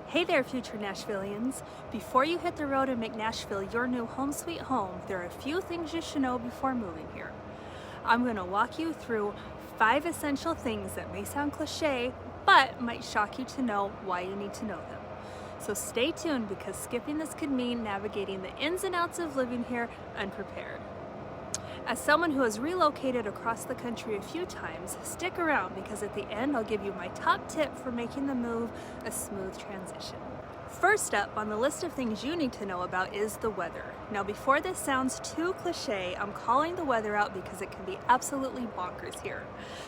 Hey there, future Nashvillians. Before you hit the road and make Nashville your new home sweet home, there are a few things you should know before moving here. I'm going to walk you through 5 essential things that may sound cliche, but might shock you to know why you need to know them. So stay tuned, because skipping this could mean navigating the ins and outs of living here unprepared. As someone who has relocated across the country a few times, stick around, because at the end I'll give you my top tip for making the move a smooth transition. First up on the list of things you need to know about is the weather. Now, before this sounds too cliche, I'm calling the weather out because it can be absolutely bonkers here.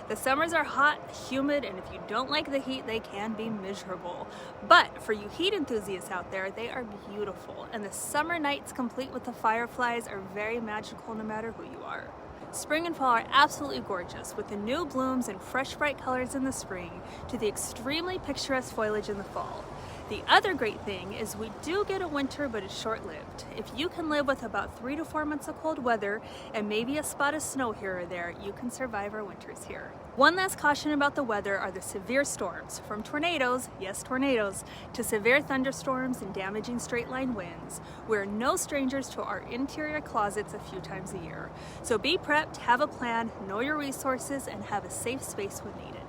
The summers are hot, humid, and if you don't like the heat, they can be miserable. But for you heat enthusiasts out there, they are beautiful, and the summer nights complete with the fireflies are very magical no matter who you are. Spring and fall are absolutely gorgeous, with the new blooms and fresh bright colors in the spring to the extremely picturesque foliage in the fall. The other great thing is we do get a winter, but it's short-lived. If you can live with about 3 to 4 months of cold weather and maybe a spot of snow here or there, you can survive our winters here. One last caution about the weather are the severe storms, from tornadoes, yes tornadoes, to severe thunderstorms and damaging straight-line winds. We're no strangers to our interior closets a few times a year. So be prepped, have a plan, know your resources, and have a safe space when needed.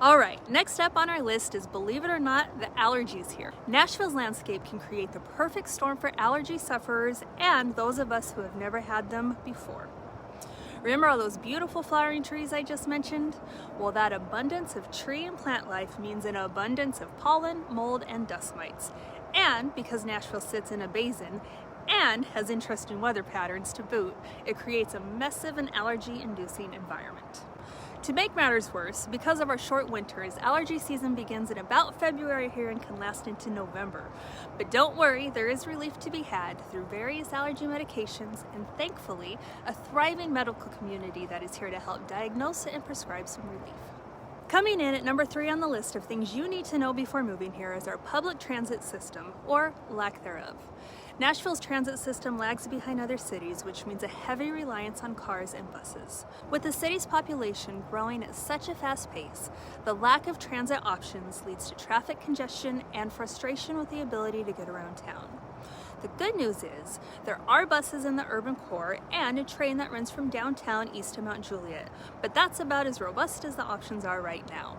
Alright, next up on our list is, believe it or not, the allergies here. Nashville's landscape can create the perfect storm for allergy sufferers and those of us who have never had them before. Remember all those beautiful flowering trees I just mentioned? Well, that abundance of tree and plant life means an abundance of pollen, mold, and dust mites. And because Nashville sits in a basin and has interesting weather patterns to boot, it creates a massive and allergy-inducing environment. To make matters worse, because of our short winters, allergy season begins in about February here and can last into November. But don't worry, there is relief to be had through various allergy medications and, thankfully, a thriving medical community that is here to help diagnose and prescribe some relief. Coming in at number 3 on the list of things you need to know before moving here is our public transit system, or lack thereof. Nashville's transit system lags behind other cities, which means a heavy reliance on cars and buses. With the city's population growing at such a fast pace, the lack of transit options leads to traffic congestion and frustration with the ability to get around town. The good news is there are buses in the urban core and a train that runs from downtown east to Mount Juliet, but that's about as robust as the options are right now.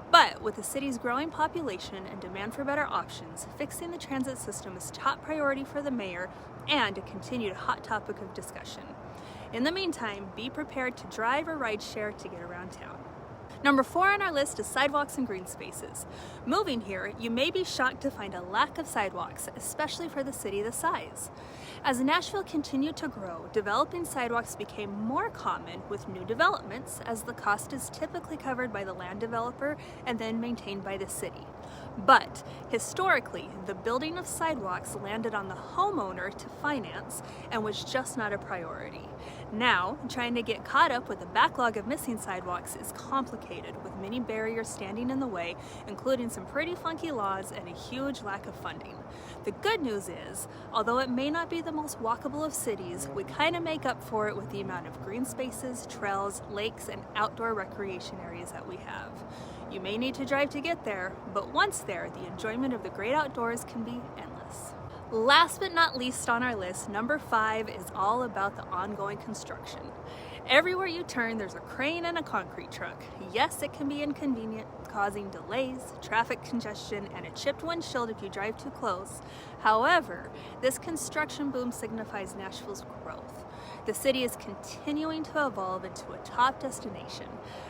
But with the city's growing population and demand for better options, fixing the transit system is top priority for the mayor and a continued hot topic of discussion. In the meantime, be prepared to drive or ride share to get around town. Number 4 on our list is sidewalks and green spaces. Moving here, you may be shocked to find a lack of sidewalks, especially for the city this size. As Nashville continued to grow, developing sidewalks became more common with new developments, as the cost is typically covered by the land developer and then maintained by the city. But historically, the building of sidewalks landed on the homeowner to finance and was just not a priority. Now, trying to get caught up with the backlog of missing sidewalks is complicated, with many barriers standing in the way, including some pretty funky laws and a huge lack of funding. The good news is, although it may not be the most walkable of cities, we kind of make up for it with the amount of green spaces, trails, lakes, and outdoor recreation areas that we have. You may need to drive to get there, but once there, the enjoyment of the great outdoors can be endless. Last but not least on our list, number 5 is all about the ongoing construction. Everywhere you turn, there's a crane and a concrete truck. Yes, it can be inconvenient, causing delays, traffic congestion, and a chipped windshield if you drive too close. However, this construction boom signifies Nashville's growth. The city is continuing to evolve into a top destination,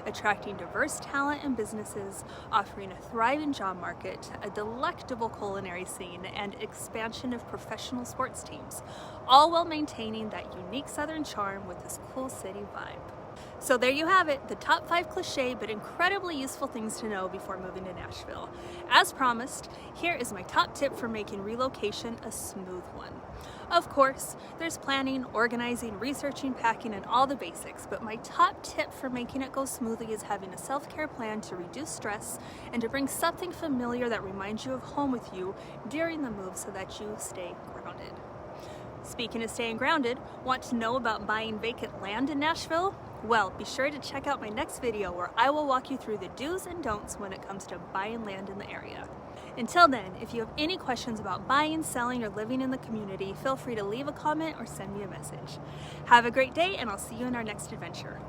attracting diverse talent and businesses, offering a thriving job market, a delectable culinary scene, and expansion of professional sports teams, all while maintaining that unique southern charm with this cool city vibe. So there you have it, the top 5 cliche but incredibly useful things to know before moving to Nashville. As promised, here is my top tip for making relocation a smooth one. Of course, there's planning, organizing, researching, packing, and all the basics, but my top tip for making it go smoothly is having a self-care plan to reduce stress and to bring something familiar that reminds you of home with you during the move so that you stay grounded. Speaking of staying grounded, want to know about buying vacant land in Nashville? Well, be sure to check out my next video where I will walk you through the do's and don'ts when it comes to buying land in the area. Until then, if you have any questions about buying, selling, or living in the community, feel free to leave a comment or send me a message. Have a great day, and I'll see you in our next adventure.